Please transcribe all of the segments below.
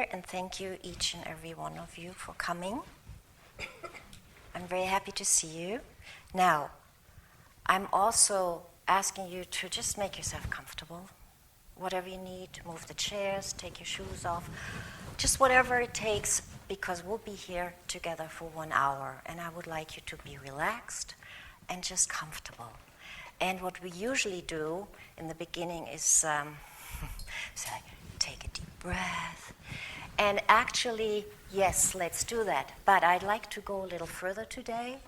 here, and thank you, each and every one of you, for coming. I'm very happy to see you. Now, I'm also asking you to just make yourself comfortable. Whatever you need, move the chairs, take your shoes off, just whatever it takes, because we'll be here together for 1 hour, and I would like you to be relaxed and just comfortable. And what we usually do in the beginning is say, take a deep breath. And actually, yes, let's do that. But I'd like to go a little further today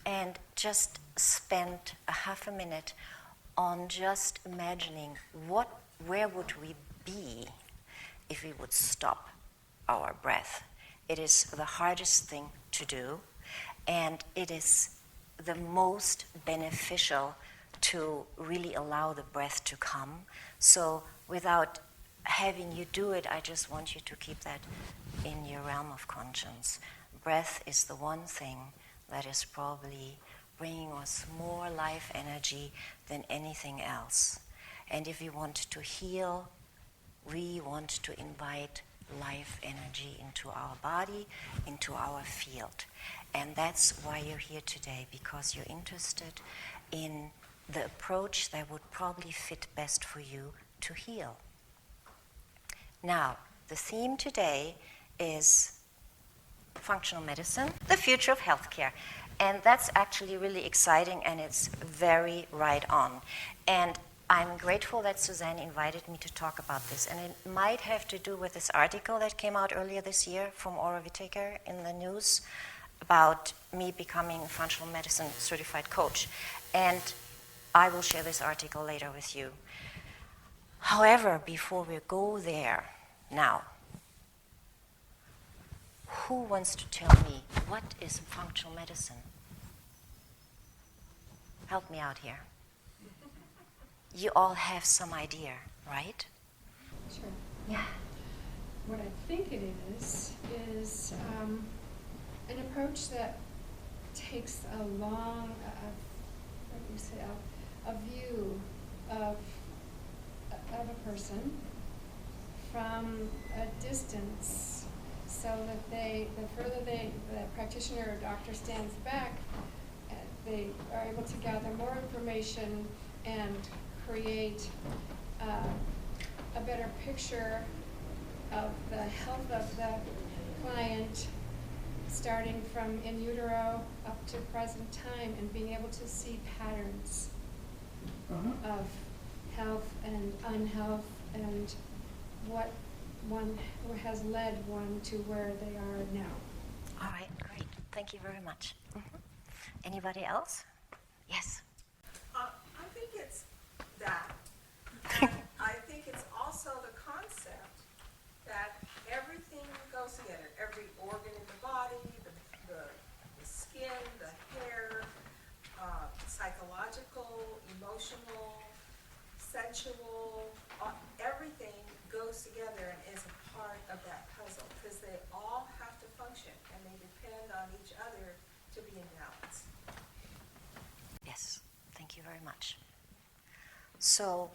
and just spend a half a minute on just imagining where would we be if we would stop our breath. It is the hardest thing to do, and it is the most beneficial to really allow the breath to come. So without having you do it, I just want you to keep that in your realm of conscience. Breath is the one thing that is probably bringing us more life energy than anything else. And if we want to heal, we want to invite life energy into our body, into our field. And that's why you're here today, because you're interested in the approach that would probably fit best for you to heal. Now, the theme today is functional medicine, the future of healthcare. And that's actually really exciting, and it's very right on. And I'm grateful that Suzanne invited me to talk about this. And it might have to do with this article that came out earlier this year from Ora Whittaker in the news about me becoming a functional medicine certified coach. And I will share this article later with you. However, before we go there, now, who wants to tell me what is functional medicine? Help me out here. You all have some idea, right? Sure. Yeah. What I think it is an approach that takes a long, a view of a person from a distance, so that the further the practitioner or doctor stands back, they are able to gather more information and create a better picture of the health of the client, starting from in utero up to present time, and being able to see patterns of health and unhealth, and what one has led one to where they are now. All right, great. Thank you very much. Mm-hmm. Anybody else? Yes. I think it's that. And I think it's also the concept that everything goes together. Every organ in the body, the skin, the hair, psychological, emotional, sensual, everything goes together and is a part of that puzzle, because they all have to function and they depend on each other to be in balance. Yes, thank you very much. So,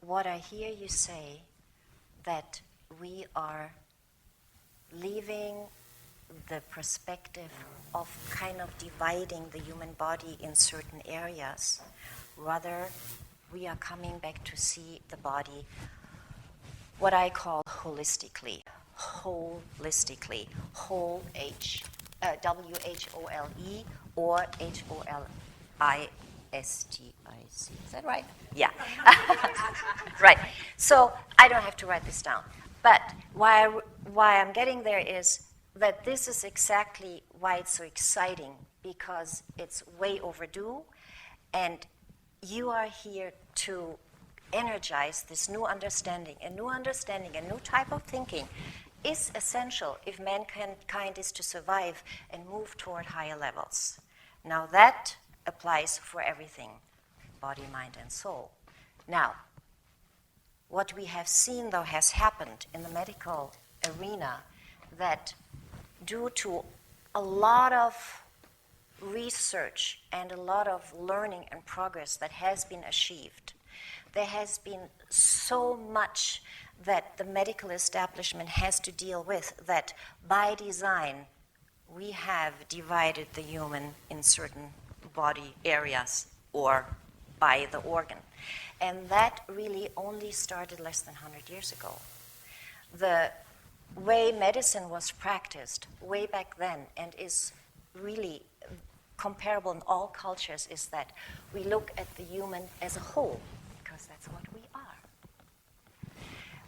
what I hear you say, that we are leaving the perspective of kind of dividing the human body in certain areas. Rather, we are coming back to see the body, what I call holistically, whole, W-H-O-L-E or H-O-L-I-S-T-I-C. Is that right? Yeah. Right. So I don't have to write this down. But why I'm getting there is that this is exactly why it's so exciting, because it's way overdue, and you are here to energize this new understanding. A new understanding, a new type of thinking is essential if mankind is to survive and move toward higher levels. Now that applies for everything, body, mind, and soul. Now, what we have seen, though, has happened in the medical arena, that due to a lot of research and a lot of learning and progress that has been achieved, there has been so much that the medical establishment has to deal with, that by design we have divided the human in certain body areas or by the organ. And that really only started less than 100 years ago. The way medicine was practiced way back then and is really comparable in all cultures is that we look at the human as a whole, because that's what we are.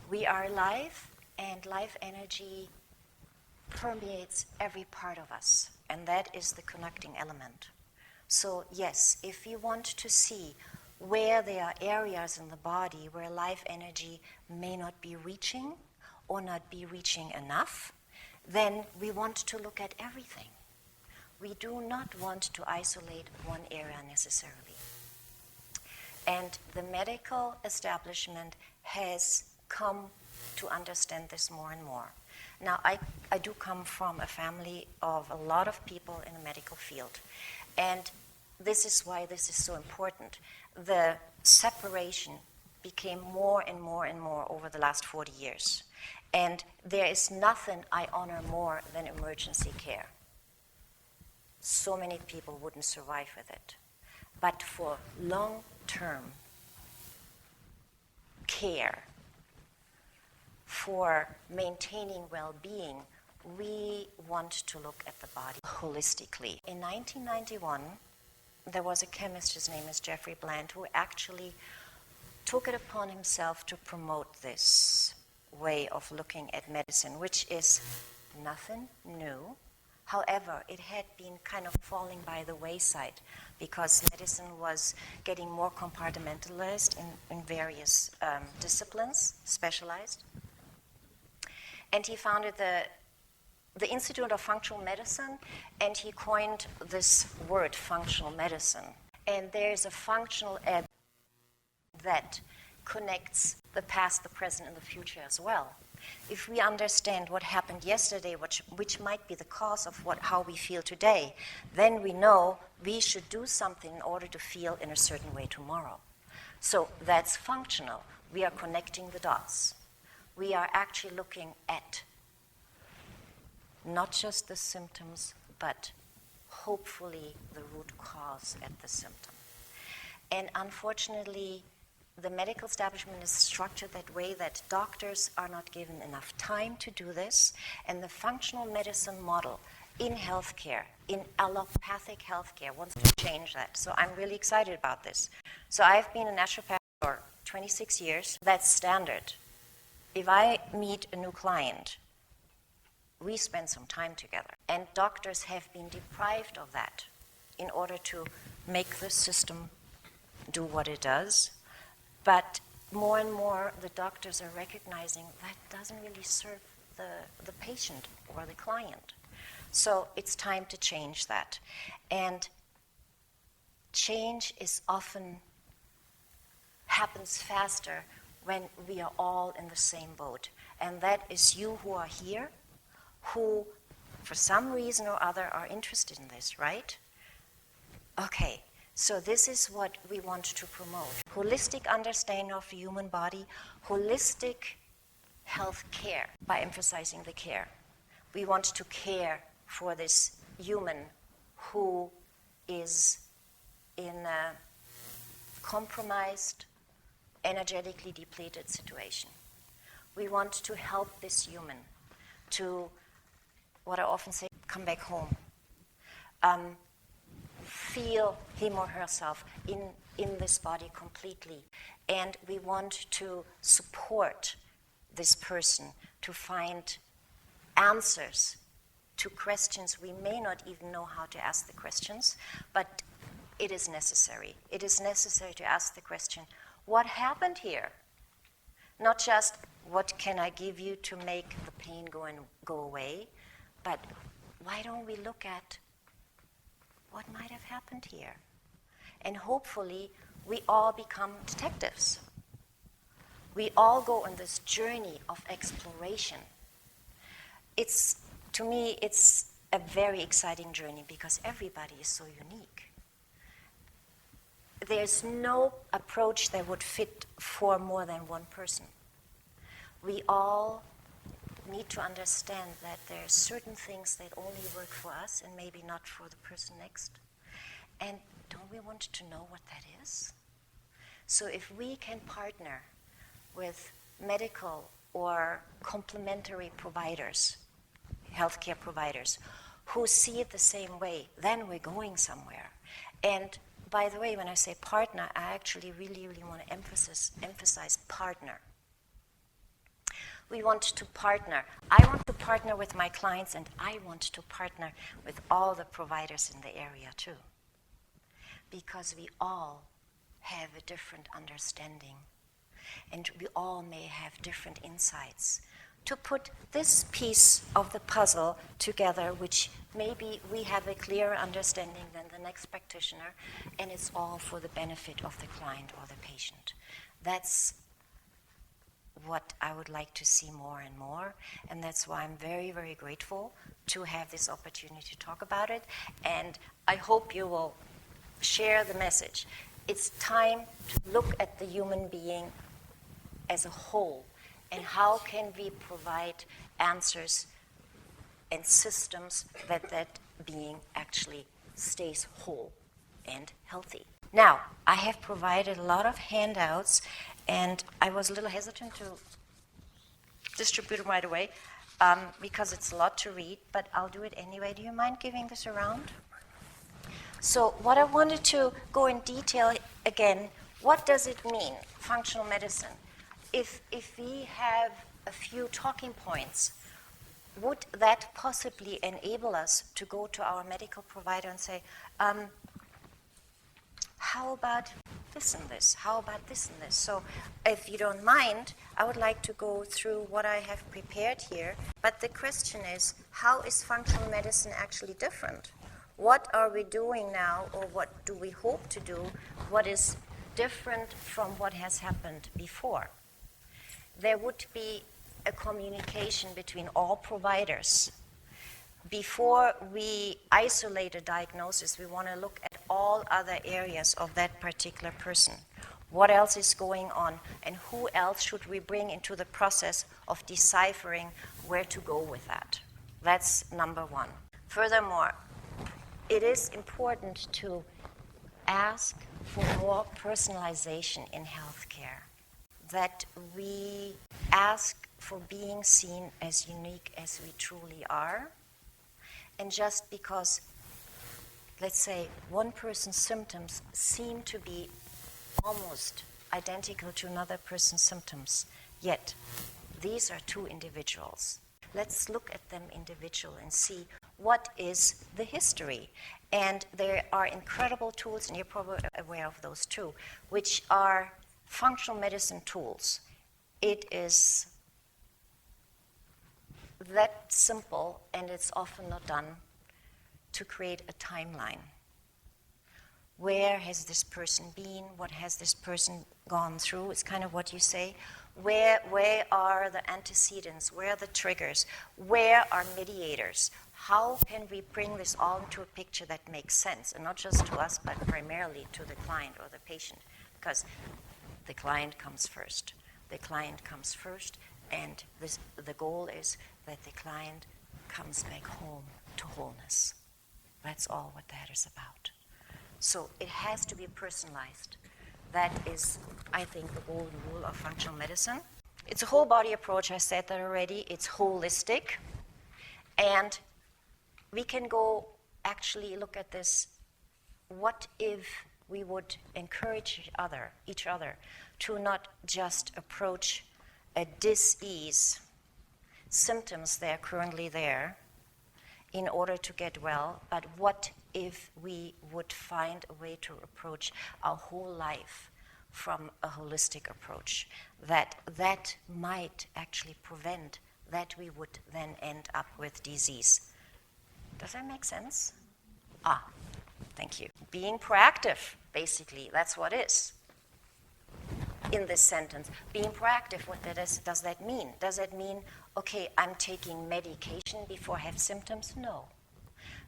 We are alive, and life energy permeates every part of us, and that is the connecting element. So yes, if you want to see where there are areas in the body where life energy may not be reaching or not be reaching enough, then we want to look at everything. We do not want to isolate one area necessarily. And the medical establishment has come to understand this more and more. Now, I do come from a family of a lot of people in the medical field, and this is why this is so important. The separation became more and more and more over the last 40 years. And there is nothing I honor more than emergency care. So many people wouldn't survive with it. But for long-term care, for maintaining well-being, we want to look at the body holistically. In 1991, there was a chemist, his name is Jeffrey Bland, who actually took it upon himself to promote this way of looking at medicine, which is nothing new. However, it had been kind of falling by the wayside because medicine was getting more compartmentalized in various disciplines, specialized. And he founded the Institute of Functional Medicine, and he coined this word, functional medicine. And there's a functional ed that connects the past, the present, and the future as well. If we understand what happened yesterday, which might be the cause of how we feel today, then we know we should do something in order to feel in a certain way tomorrow. So that's functional. We are connecting the dots. We are actually looking at not just the symptoms, but hopefully the root cause at the symptom. And unfortunately, the medical establishment is structured that way that doctors are not given enough time to do this, and the functional medicine model in healthcare, in allopathic healthcare, wants to change that. So I'm really excited about this. So I've been a naturopath for 26 years. That's standard. If I meet a new client, we spend some time together. And doctors have been deprived of that in order to make the system do what it does. But more and more, the doctors are recognizing that doesn't really serve the patient or the client. So it's time to change that. And change is often happens faster when we are all in the same boat. And that is you who are here, who for some reason or other are interested in this, right? Okay. So this is what we want to promote. Holistic understanding of the human body, holistic health care by emphasizing the care. We want to care for this human who is in a compromised, energetically depleted situation. We want to help this human to, what I often say, come back home. Feel him or herself in this body completely. And we want to support this person to find answers to questions. We may not even know how to ask the questions, but it is necessary. It is necessary to ask the question, what happened here? Not just, what can I give you to make the pain go away, but why don't we look at what might have happened here? And hopefully, we all become detectives. We all go on this journey of exploration. To me, it's a very exciting journey because everybody is so unique. There's no approach that would fit for more than one person. we all need to understand that there are certain things that only work for us and maybe not for the person next. And don't we want to know what that is? So if we can partner with medical or complementary providers, healthcare providers, who see it the same way, then we're going somewhere. And by the way, when I say partner, I actually really, really want to emphasize partner. We want to partner. I want to partner with my clients, and I want to partner with all the providers in the area too. Because we all have a different understanding, and we all may have different insights. To put this piece of the puzzle together, which maybe we have a clearer understanding than the next practitioner, and it's all for the benefit of the client or the patient. That's what I would like to see more and more, and that's why I'm very, very grateful to have this opportunity to talk about it, and I hope you will share the message. It's time to look at the human being as a whole, and how can we provide answers and systems that being actually stays whole and healthy. Now, I have provided a lot of handouts, and I was a little hesitant to distribute them right away because it's a lot to read, but I'll do it anyway. Do you mind giving this around? So what I wanted to go in detail again, what does it mean, functional medicine? If we have a few talking points, would that possibly enable us to go to our medical provider and say, how about this and this? How about this and this? So if you don't mind, I would like to go through what I have prepared here. But the question is, how is functional medicine actually different? What are we doing now, or what do we hope to do? What is different from what has happened before? There would be a communication between all providers. Before we isolate a diagnosis, we want to look at all other areas of that particular person. What else is going on, and who else should we bring into the process of deciphering where to go with that? That's number one. Furthermore, it is important to ask for more personalization in healthcare, that we ask for being seen as unique as we truly are. And just because, let's say, one person's symptoms seem to be almost identical to another person's symptoms, yet these are two individuals. Let's look at them individually and see what is the history. And there are incredible tools, and you're probably aware of those too, which are functional medicine tools. It is that simple, and it's often not done, to create a timeline. Where has this person been? What has this person gone through? It's kind of what you say. Where are the antecedents? Where are the triggers? Where are mediators? How can we bring this all into a picture that makes sense, and not just to us, but primarily to the client or the patient? Because the client comes first. The client comes first, and the goal is that the client comes back home to wholeness. That's all what that is about. So it has to be personalized. That is, I think, the golden rule of functional medicine. It's a whole body approach, I said that already. It's holistic. And we can go actually look at this. What if we would encourage each other to not just approach a dis-ease, symptoms that are currently there, in order to get well, but what if we would find a way to approach our whole life from a holistic approach, that might actually prevent that we would then end up with disease. Does that make sense? Thank you. Being proactive, basically, that's what it is. In this sentence, being proactive, what does that mean? Does that mean, okay, I'm taking medication before I have symptoms? No.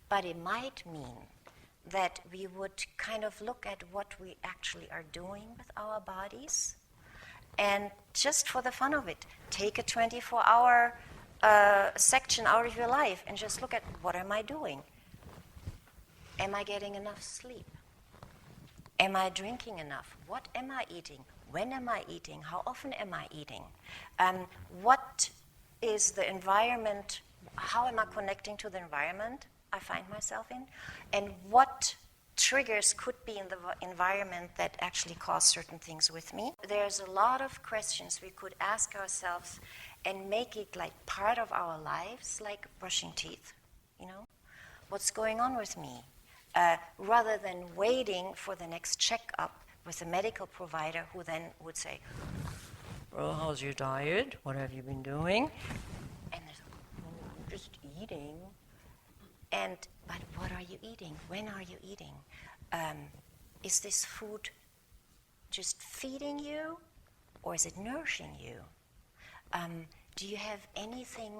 But it might mean that we would kind of look at what we actually are doing with our bodies and just for the fun of it, take a 24-hour section out of your life and just look at, what am I doing? Am I getting enough sleep? Am I drinking enough? What am I eating? When am I eating? How often am I eating? What is the environment? How am I connecting to the environment I find myself in? And what triggers could be in the environment that actually cause certain things with me? There's a lot of questions we could ask ourselves and make it like part of our lives, like brushing teeth, you know? What's going on with me? Rather than waiting for the next checkup with a medical provider who then would say, well, how's your diet? What have you been doing? And there's, just eating. But what are you eating? When are you eating? Is this food just feeding you, or is it nourishing you? Do you have anything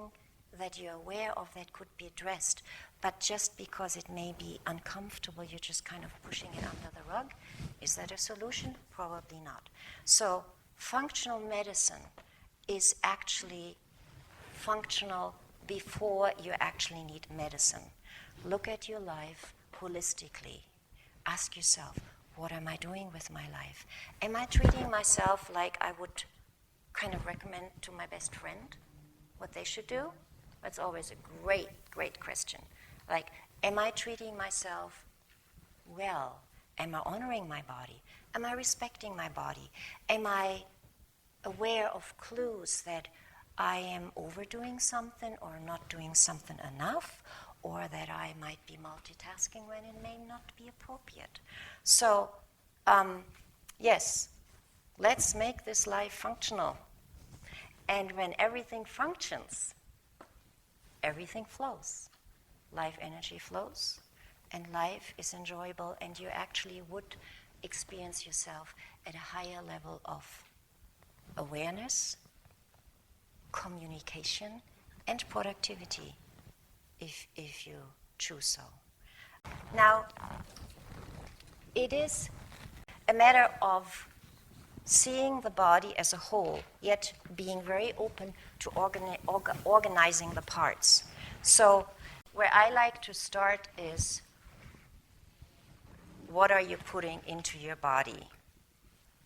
that you're aware of that could be addressed, but just because it may be uncomfortable, you're just kind of pushing it under the rug? Is that a solution? Probably not. So functional medicine is actually functional before you actually need medicine. Look at your life holistically. Ask yourself, what am I doing with my life? Am I treating myself like I would kind of recommend to my best friend what they should do? That's always a great, great question. Like, am I treating myself well? Am I honoring my body? Am I respecting my body? Am I aware of clues that I am overdoing something or not doing something enough, or that I might be multitasking when it may not be appropriate? So, yes, let's make this life functional. And when everything functions, everything flows. Life energy flows, and life is enjoyable, and you actually would experience yourself at a higher level of awareness, communication, and productivity, if you choose so. Now, it is a matter of seeing the body as a whole, yet being very open to organizing the parts. So where I like to start is, what are you putting into your body?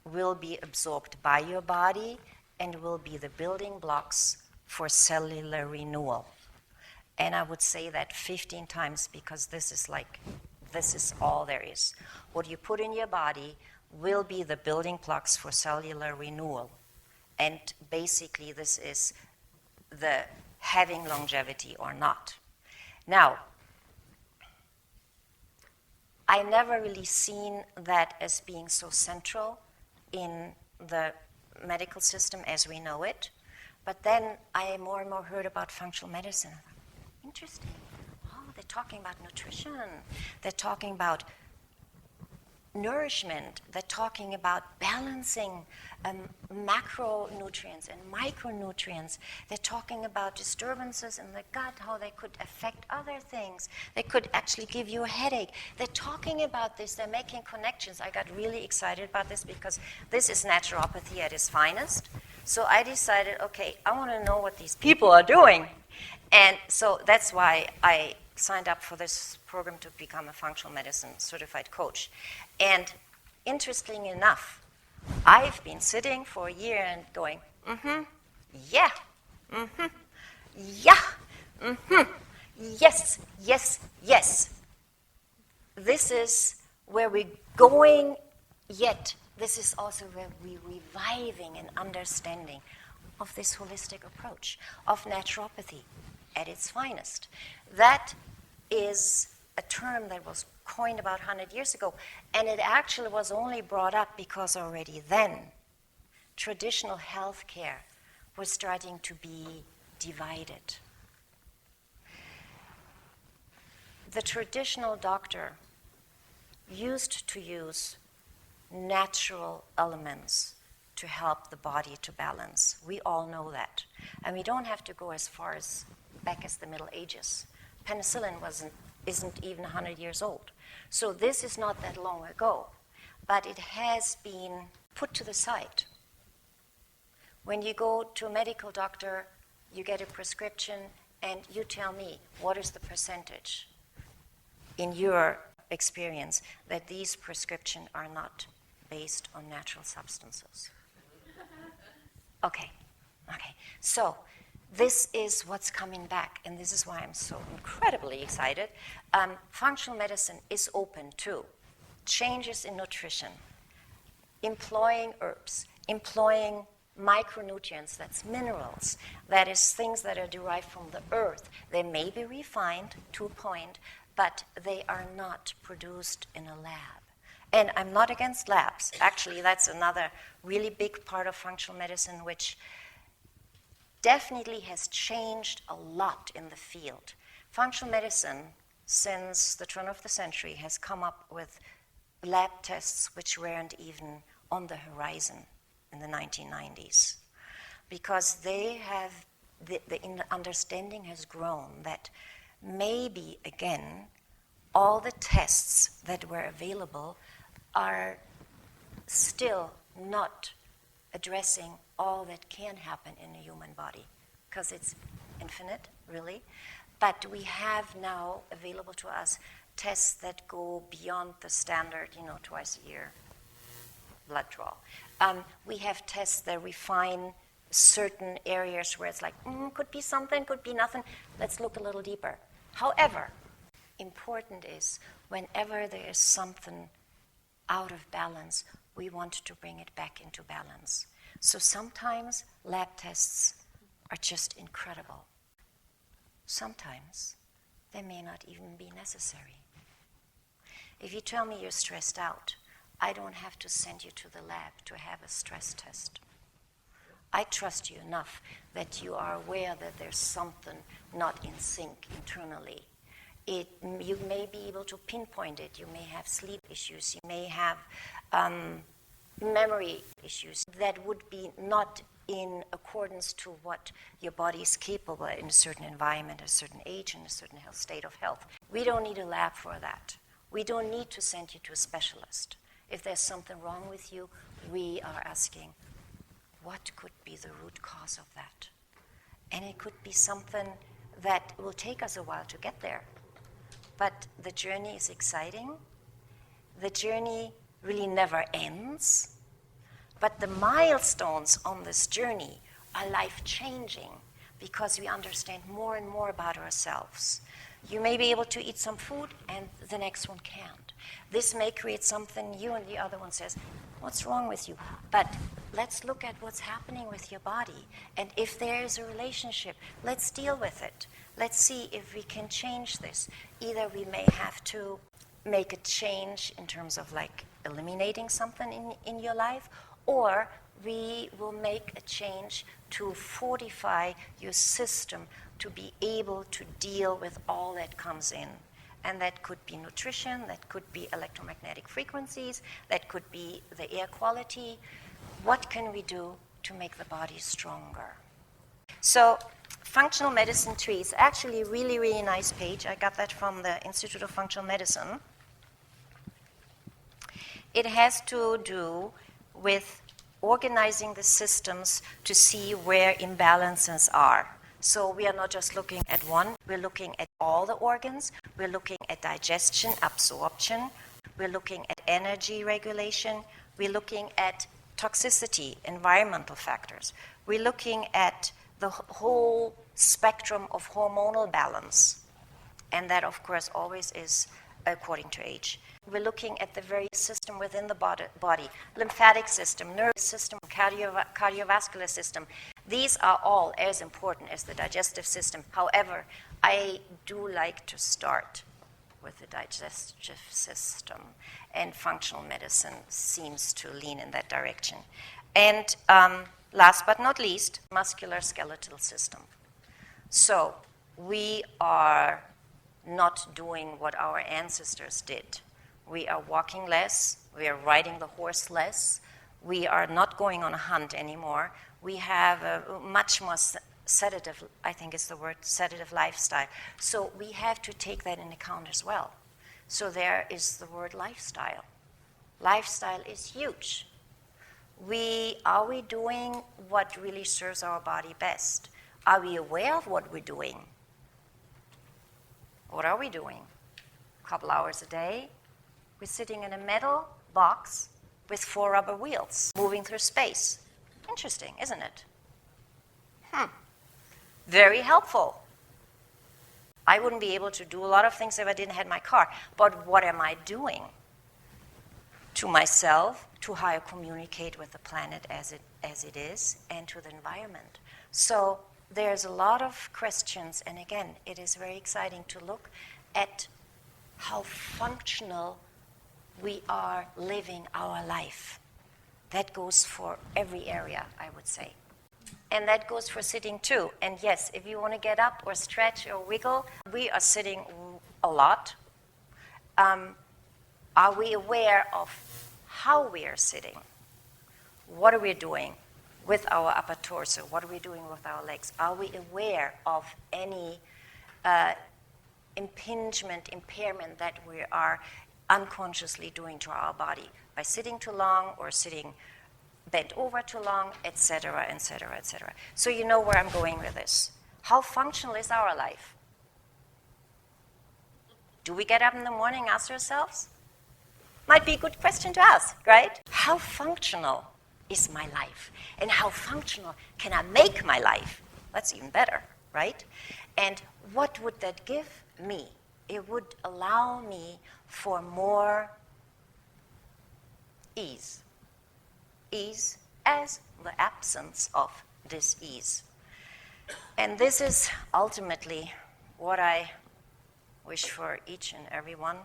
Will be absorbed by your body and will be the building blocks for cellular renewal. And I would say that 15 times, because this is all there is. What you put in your body will be the building blocks for cellular renewal. And basically this is the having longevity or not. Now, I never really seen that as being so central in the medical system as we know it. But then I more and more heard about functional medicine. Interesting. Oh, they're talking about nutrition. They're talking about nourishment. They're talking about balancing macronutrients and micronutrients. They're talking about disturbances in the gut, how they could affect other things. They could actually give you a headache. They're talking about this. They're making connections. I got really excited about this because this is naturopathy at its finest. So I decided, okay, I want to know what these people are doing. And so that's why I signed up for this program to become a functional medicine certified coach. And interestingly enough, I've been sitting for a year and going, yeah, yeah, yes, yes, yes. This is where we're going, yet this is also where we're reviving an understanding of this holistic approach, of naturopathy at its finest. That is a term that was coined about 100 years ago, and it actually was only brought up because already then traditional healthcare was starting to be divided. The traditional doctor used to use natural elements to help the body to balance. We all know that. And we don't have to go as far as back as the Middle Ages. Penicillin isn't even 100 years old. So this is not that long ago, but it has been put to the side. When you go to a medical doctor, you get a prescription, and you tell me, what is the percentage in your experience that these prescriptions are not based on natural substances? Okay. So this is what's coming back, and this is why I'm so incredibly excited. Functional medicine is open to changes in nutrition, employing herbs, employing micronutrients, that's minerals, that is things that are derived from the earth. They may be refined to a point, but they are not produced in a lab. And I'm not against labs. Actually, that's another really big part of functional medicine, which definitely has changed a lot in the field. Functional medicine, since the turn of the century, has come up with lab tests which weren't even on the horizon in the 1990s, because they have the understanding has grown that maybe, again, all the tests that were available are still not addressing all that can happen in a human body, because it's infinite, really. But we have now available to us tests that go beyond the standard, twice a year blood draw. We have tests that refine certain areas where it's like, could be something, could be nothing. Let's look a little deeper. However, important is whenever there is something out of balance, we want to bring it back into balance. So sometimes lab tests are just incredible. Sometimes they may not even be necessary. If you tell me you're stressed out, I don't have to send you to the lab to have a stress test. I trust you enough that you are aware that there's something not in sync internally. You may be able to pinpoint it. You may have sleep issues. You may have memory issues that would be not in accordance to what your body is capable in a certain environment, a certain age, and a certain state of health. We don't need a lab for that. We don't need to send you to a specialist. If there's something wrong with you, we are asking, what could be the root cause of that? And it could be something that will take us a while to get there. But the journey is exciting. The journey really never ends. But the milestones on this journey are life-changing because we understand more and more about ourselves. You may be able to eat some food and the next one can't. This may create something new and the other one says, what's wrong with you? But let's look at what's happening with your body. And if there is a relationship, let's deal with it. Let's see if we can change this. Either we may have to make a change in terms of like eliminating something in your life, or we will make a change to fortify your system to be able to deal with all that comes in. And that could be nutrition, that could be electromagnetic frequencies, that could be the air quality. What can we do to make the body stronger? So functional medicine tree is actually a really, really nice page. I got that from the Institute of Functional Medicine. It has to do with organizing the systems to see where imbalances are. So we are not just looking at one, we're looking at all the organs, we're looking at digestion, absorption, we're looking at energy regulation, we're looking at toxicity, environmental factors, we're looking at the whole spectrum of hormonal balance, and that of course always is according to age. We're looking at the various system within the body, lymphatic system, nervous system, cardiovascular system. These are all as important as the digestive system. However, I do like to start with the digestive system, and functional medicine seems to lean in that direction. And last but not least, musculoskeletal system. So we are not doing what our ancestors did. We are walking less, we are riding the horse less, we are not going on a hunt anymore. We have a much more sedative, I think is the word, sedative lifestyle. So we have to take that into account as well. So there is the word lifestyle. Lifestyle is huge. Are we doing what really serves our body best? Are we aware of what we're doing? What are we doing? A couple hours a day? We're sitting in a metal box with 4 rubber wheels moving through space. Interesting, isn't it? Very helpful. I wouldn't be able to do a lot of things if I didn't have my car. But what am I doing to myself, to how I communicate with the planet as it is, and to the environment? So there's a lot of questions, and again, it is very exciting to look at how functional we are living our life. That goes for every area, I would say. And that goes for sitting too. And yes, if you want to get up or stretch or wiggle, we are sitting a lot. Are we aware of how we are sitting? What are we doing with our upper torso? What are we doing with our legs? Are we aware of any impairment that we are unconsciously doing to our body by sitting too long or sitting bent over too long, etc., etc., etc. So you know where I'm going with this. How functional is our life? Do we get up in the morning and ask ourselves? Might be a good question to ask, right? How functional is my life? And how functional can I make my life? That's even better, right? And what would that give me? It would allow me for more ease. Ease as the absence of dis-ease. And this is ultimately what I wish for each and every one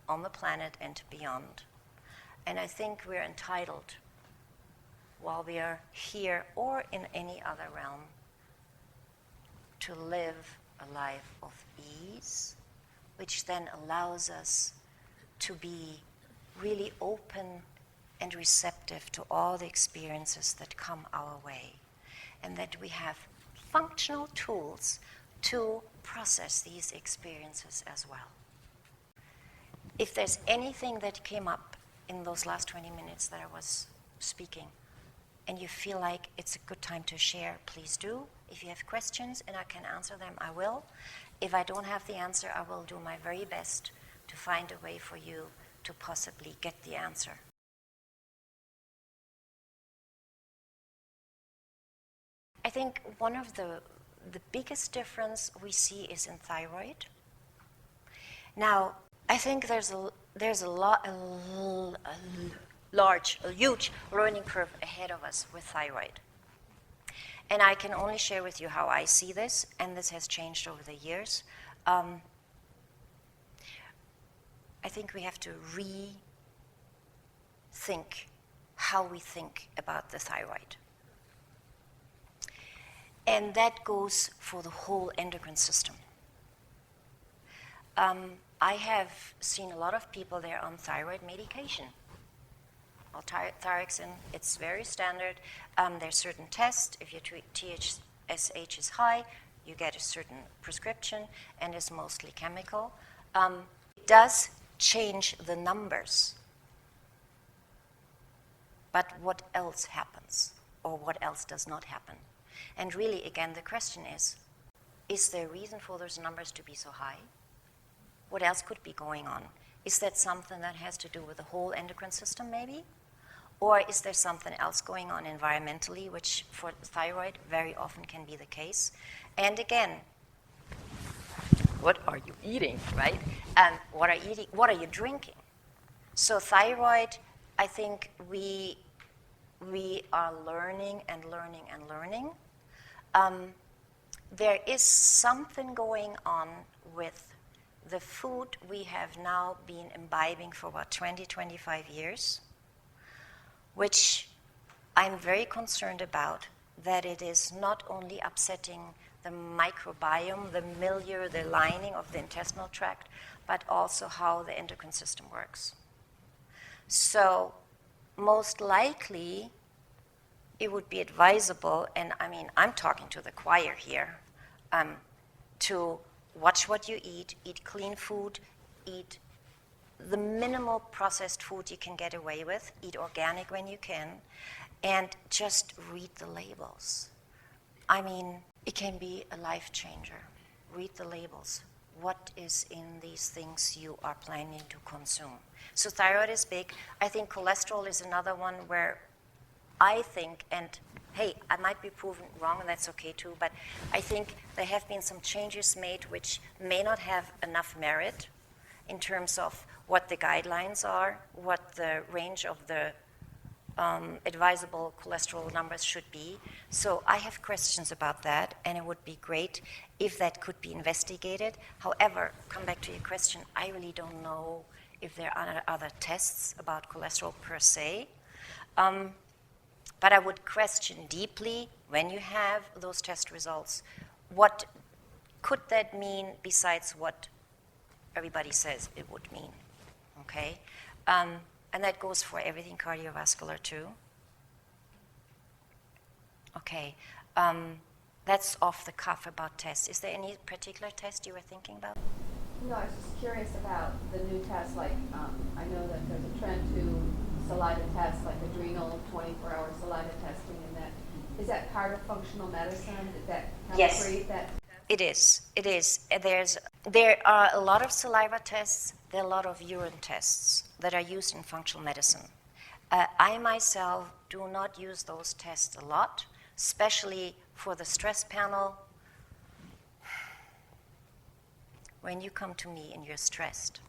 on the planet and beyond. And I think we're entitled, while we are here or in any other realm, to live a life of ease, which then allows us to be really open and receptive to all the experiences that come our way, and that we have functional tools to process these experiences as well. If there's anything that came up in those last 20 minutes that I was speaking, and you feel like it's a good time to share, please do. If you have questions and I can answer them, I will. If I don't have the answer, I will do my very best to find a way for you to possibly get the answer. I think one of the biggest difference we see is in thyroid. Now, I think there's a huge learning curve ahead of us with thyroid. And I can only share with you how I see this, and this has changed over the years. I think we have to rethink how we think about the thyroid. And that goes for the whole endocrine system. I have seen a lot of people there on thyroid medication. Well, thyroxine, it's very standard. There's certain tests. If your TSH is high, you get a certain prescription, and it's mostly chemical. It does change the numbers. But what else happens? Or what else does not happen? And really, again, the question is there a reason for those numbers to be so high? What else could be going on? Is that something that has to do with the whole endocrine system, maybe? Or is there something else going on environmentally, which for the thyroid very often can be the case? And again, what are you eating, right? And what are you drinking? So thyroid, I think we are learning and learning and learning. There is something going on with the food we have now been imbibing for about 20, 25 years, which I'm very concerned about, that it is not only upsetting the microbiome, the milieu, the lining of the intestinal tract, but also how the endocrine system works. So most likely, it would be advisable, and I mean, I'm talking to the choir here, to watch what you eat clean food, eat the minimal processed food you can get away with, eat organic when you can, and just read the labels. I mean, it can be a life changer. Read the labels. What is in these things you are planning to consume? So thyroid is big. I think cholesterol is another one where I think, and hey, I might be proven wrong, and that's okay too, but I think there have been some changes made which may not have enough merit in terms of what the guidelines are, what the range of the advisable cholesterol numbers should be. So I have questions about that, and it would be great if that could be investigated. However, come back to your question, I really don't know if there are other tests about cholesterol per se. But I would question deeply, when you have those test results, what could that mean besides what everybody says it would mean, okay? And that goes for everything cardiovascular too. Okay, that's off the cuff about tests. Is there any particular test you were thinking about? No, I was just curious about the new tests. Like, I know that there's a trend to saliva tests, like adrenal 24-hour saliva testing, and that is that part of functional medicine? Did that help create that? It is. It is. There are a lot of saliva tests. There are a lot of urine tests that are used in functional medicine. I myself do not use those tests a lot, especially for the stress panel. When you come to me and you're stressed,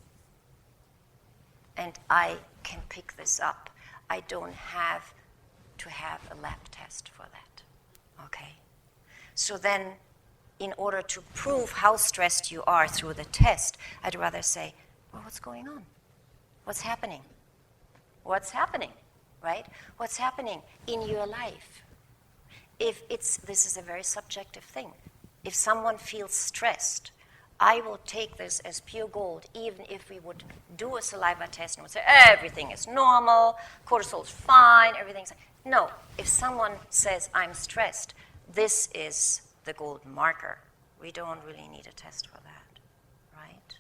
and I can pick this up, I don't have to have a lab test for that, okay? So then, in order to prove how stressed you are through the test, I'd rather say, well, what's going on? What's happening? What's happening, right? What's happening in your life? This is a very subjective thing. If someone feels stressed, I will take this as pure gold, even if we would do a saliva test and would say, everything is normal, cortisol's fine, everything's... No, if someone says, I'm stressed, this is the gold marker. We don't really need a test for that, right?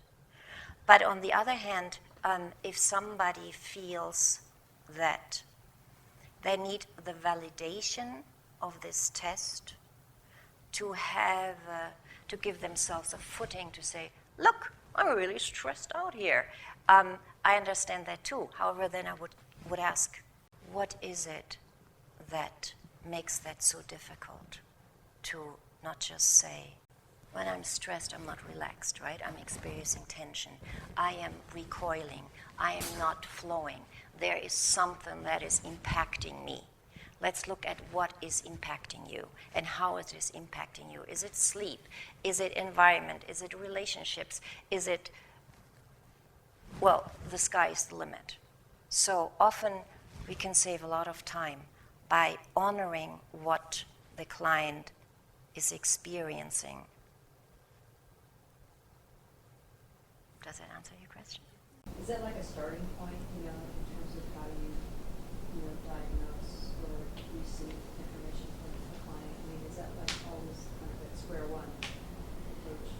But on the other hand, if somebody feels that they need the validation of this test to have, to give themselves a footing to say, look, I'm really stressed out here. I understand that too. However, then I would ask, what is it that makes that so difficult to not just say, when I'm stressed, I'm not relaxed, right? I'm experiencing tension. I am recoiling. I am not flowing. There is something that is impacting me. Let's look at what is impacting you and how it is impacting you. Is it sleep? Is it environment? Is it relationships? Is it, well, the sky is the limit. So often we can save a lot of time by honoring what the client is experiencing. Does that answer your question? Is that like a starting point, in terms of how you diagnose or receive information from the client? I mean, is that like always kind of at square one approach?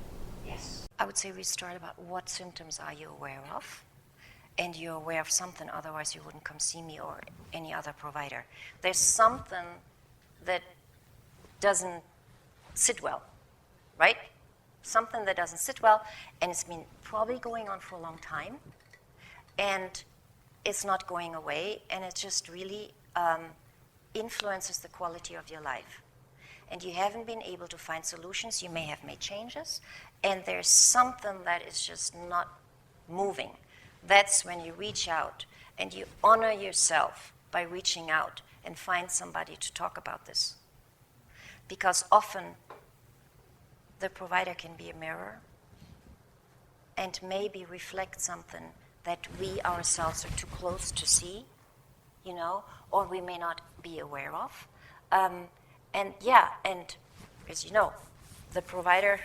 Yes. I would say we start about what symptoms are you aware of? And you're aware of something, otherwise you wouldn't come see me or any other provider. There's something that doesn't sit well, right? Something that doesn't sit well, and it's been probably going on for a long time, and it's not going away, and it just really influences the quality of your life. And you haven't been able to find solutions. You may have made changes, and there's something that is just not moving. That's when you reach out, and you honor yourself by reaching out and find somebody to talk about this. Because often, the provider can be a mirror and maybe reflect something that we ourselves are too close to see, or we may not be aware of. And as you know, the provider,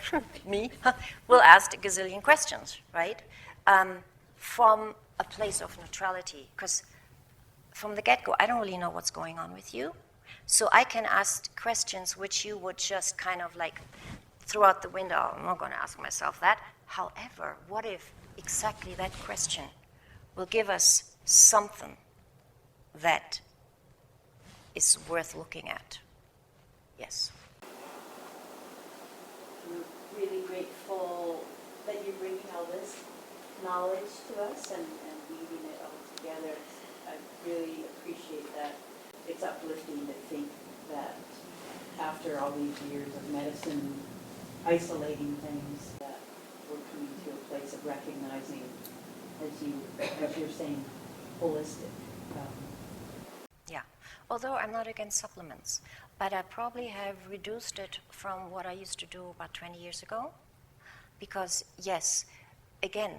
me, will ask a gazillion questions, right? From a place of neutrality, because from the get-go, I don't really know what's going on with you. So I can ask questions which you would just kind of like throw out the window. I'm not going to ask myself that. However, what if exactly that question will give us something that is worth looking at. Yes. I'm really grateful that you're bringing all this knowledge to us and weaving it all together. I really appreciate that. It's uplifting to think that after all these years of medicine isolating things, that we're coming to a place of recognizing, as you're saying, holistic. Yeah. Although I'm not against supplements, but I probably have reduced it from what I used to do about 20 years ago. Because, yes, again,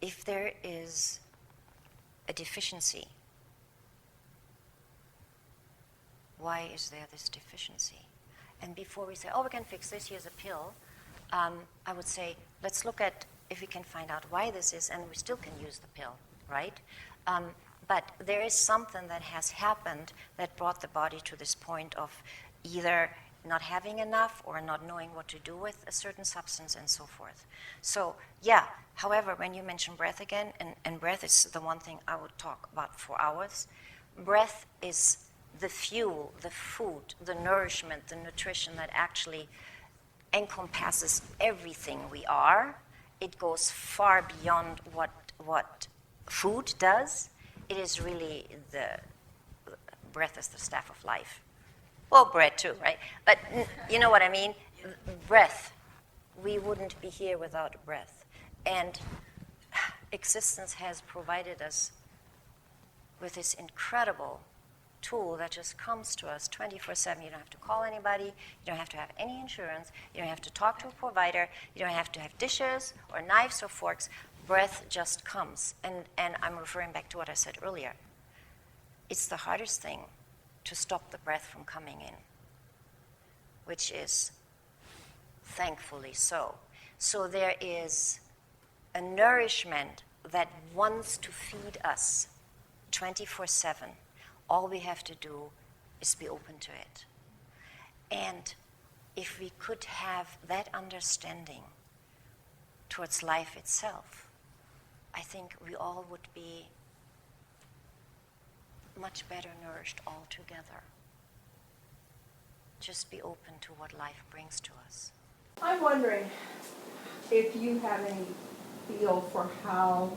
if there is a deficiency, why is there this deficiency? And before we say, oh, we can fix this, here's a pill, I would say, let's look at if we can find out why this is, and we still can use the pill, right? But there is something that has happened that brought the body to this point of either not having enough or not knowing what to do with a certain substance and so forth. So, yeah, however, when you mention breath again, and breath is the one thing I would talk about for hours, breath is the fuel, the food, the nourishment, the nutrition that actually encompasses everything we are. It goes far beyond what food does. It is really breath is the staff of life. Well, bread too, right? But you know what I mean? Breath. We wouldn't be here without breath. And existence has provided us with this incredible tool that just comes to us 24/7. You don't have to call anybody. You don't have to have any insurance. You don't have to talk to a provider. You don't have to have dishes or knives or forks. Breath just comes. And I'm referring back to what I said earlier. It's the hardest thing to stop the breath from coming in, which is thankfully so. So there is a nourishment that wants to feed us 24/7. All we have to do is be open to it. And if we could have that understanding towards life itself, I think we all would be much better nourished altogether. Just be open to what life brings to us. I'm wondering if you have any feel for how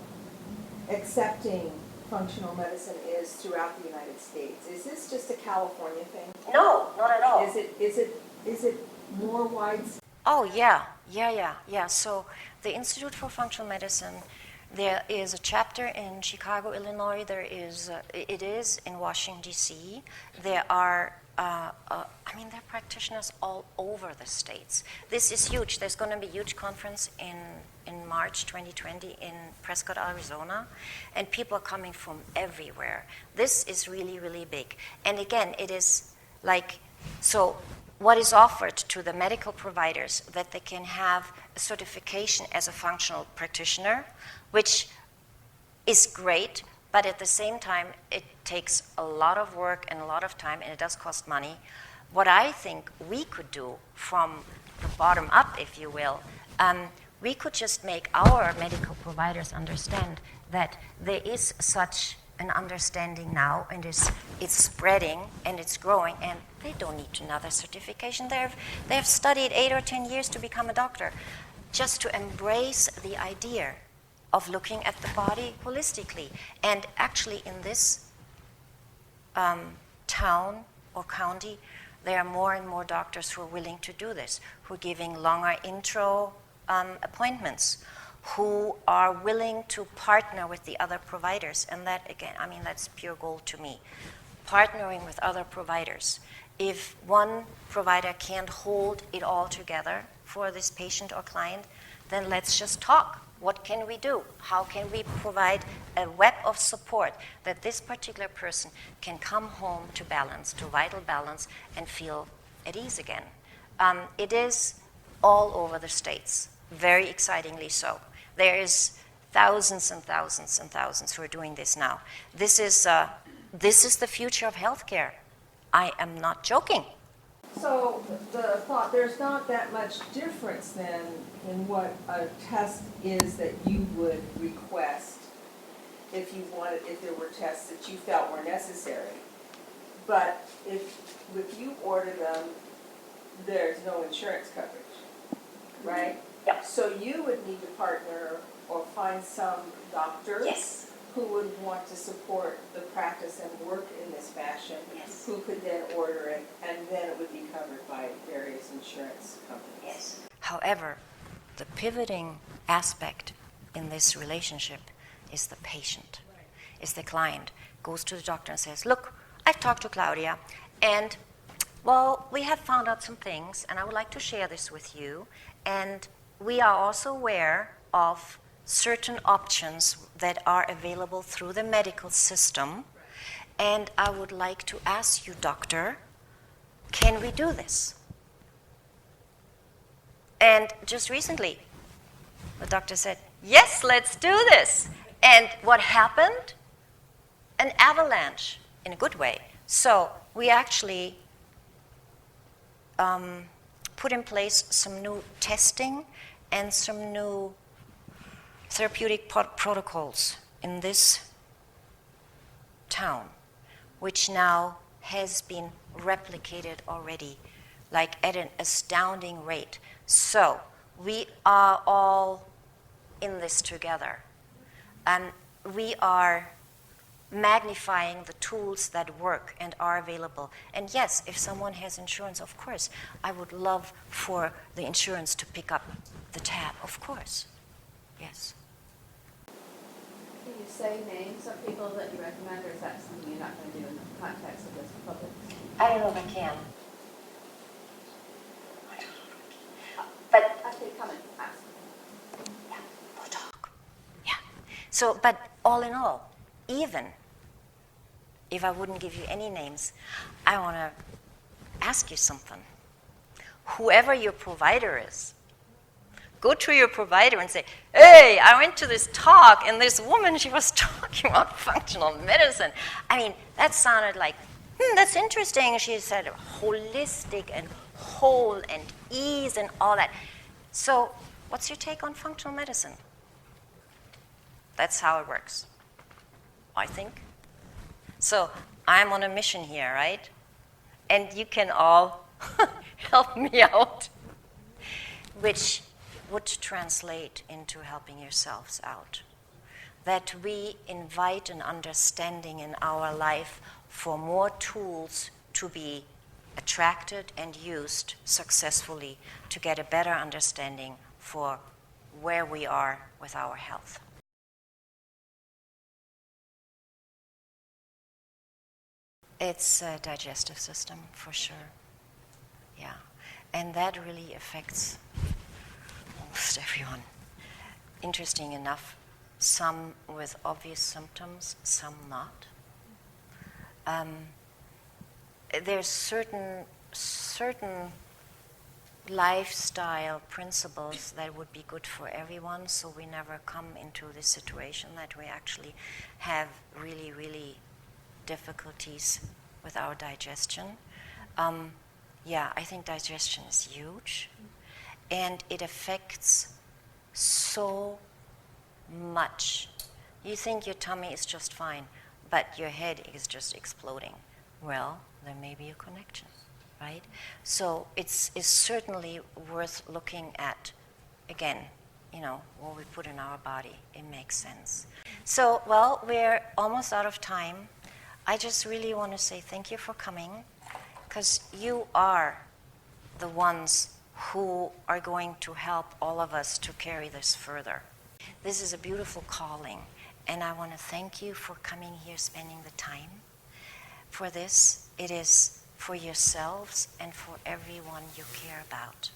accepting functional medicine is throughout the United States. Is this just a California thing? No, not at all. Is it more widespread? Oh, yeah. So the Institute for Functional Medicine, there is a chapter in Chicago, Illinois. It is in Washington, D.C. There are, there are practitioners all over the states. This is huge. There's going to be a huge conference in March 2020 in Prescott, Arizona, and people are coming from everywhere. This is really, really big. And again, it is like, so what is offered to the medical providers that they can have a certification as a functional practitioner, which is great, but at the same time, it takes a lot of work and a lot of time, and it does cost money. What I think we could do from the bottom up, if you will, we could just make our medical providers understand that there is such an understanding now, and it's spreading and it's growing, and they don't need another certification. They have studied 8 or 10 years to become a doctor, just to embrace the idea of looking at the body holistically. And actually in this town or county, there are more and more doctors who are willing to do this, who are giving longer intro appointments, who are willing to partner with the other providers. And that, again, that's pure gold to me. Partnering with other providers. If one provider can't hold it all together for this patient or client, then let's just talk. What can we do? How can we provide a web of support that this particular person can come home to balance, to vital balance, and feel at ease again? It is all over the states, very excitingly so. There is thousands and thousands and thousands who are doing this now. This is the future of healthcare. I am not joking. So the thought, there's not that much difference then in what a test is that you would request if there were tests that you felt were necessary. But if you order them, there's no insurance coverage, right? Yeah. So you would need to partner or find some doctor Yes. who would want to support the practice and work in this fashion, Yes. who could then order it, and then it would be covered by various insurance companies. Yes. However, the pivoting aspect in this relationship is the patient, is the client. Goes to the doctor and says, look, I've talked to Claudia, and, well, we have found out some things, and I would like to share this with you. And we are also aware of certain options that are available through the medical system. And I would like to ask you, doctor, can we do this? And just recently, the doctor said, yes, let's do this. And what happened? An avalanche, in a good way. So we actually put in place some new testing and some new therapeutic protocols in this town, which now has been replicated already, like at an astounding rate. So we are all in this together, and we are magnifying the tools that work and are available. And yes, if someone has insurance, of course, I would love for the insurance to pick up the tab, of course. Yes. Can you say names of people that you recommend, or is that something you're not going to do in the context of this public? I don't know if I can. But Okay, come and ask. yeah, we'll talk. Yeah. So, but all in all, even if I wouldn't give you any names, I want to ask you something. Whoever your provider is, go to your provider and say, hey, I went to this talk, and this woman, she was talking about functional medicine. I mean, that sounded like, that's interesting. She said holistic and whole and ease and all that. So what's your take on functional medicine? That's how it works, I think. So I'm on a mission here, right? And you can all help me out, which would translate into helping yourselves out. That we invite an understanding in our life for more tools to be attracted and used successfully to get a better understanding for where we are with our health. It's a digestive system, for sure. Yeah. And that really affects almost everyone. Interesting enough, some with obvious symptoms, some not. There's certain lifestyle principles that would be good for everyone, so we never come into this situation that we actually have really, really difficulties with our digestion. Yeah, I think digestion is huge, and it affects so much. You think your tummy is just fine, but your head is just exploding. Well, there may be a connection, right? So it's certainly worth looking at. Again, what we put in our body, it makes sense. So, well, we're almost out of time. I just really want to say thank you for coming, because you are the ones who are going to help all of us to carry this further. This is a beautiful calling, and I want to thank you for coming here, spending the time for this. It is for yourselves and for everyone you care about,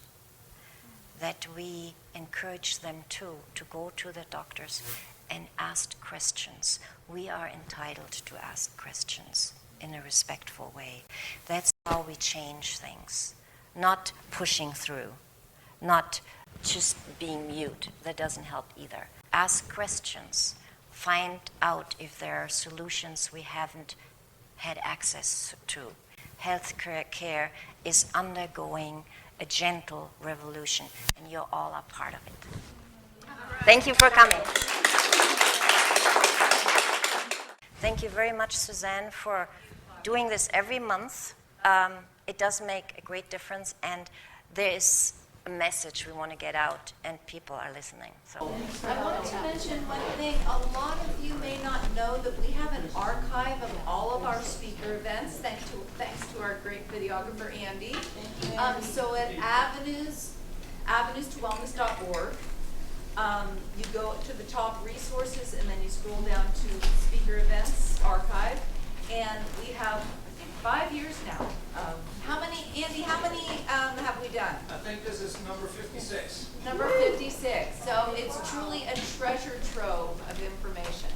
that we encourage them too to go to the doctors and ask questions. We are entitled to ask questions in a respectful way. That's how we change things. Not pushing through, not just being mute. That doesn't help either. Ask questions. Find out if there are solutions we haven't had access to. Healthcare is undergoing a gentle revolution, and you're all a part of it. Thank you for coming. Thank you very much, Suzanne, for doing this every month. It does make a great difference, and there is a message we want to get out, and people are listening. So. I wanted to mention one thing. A lot of you may not know that we have an archive of all of our speaker events, thanks to our great videographer, Andy. So at avenues2wellness.org, you go to the top resources, and then you scroll down to speaker events archive, and we have, I think, 5 years now. How many, Andy, have we done? I think this is number 56. Number 56. So it's truly a treasure trove of information.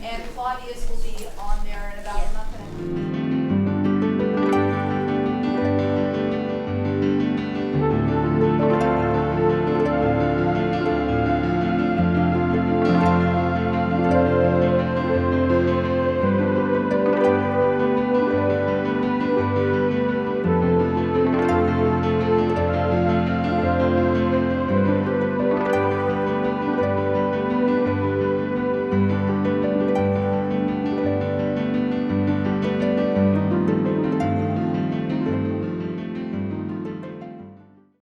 And Claudia's will be on there in about a month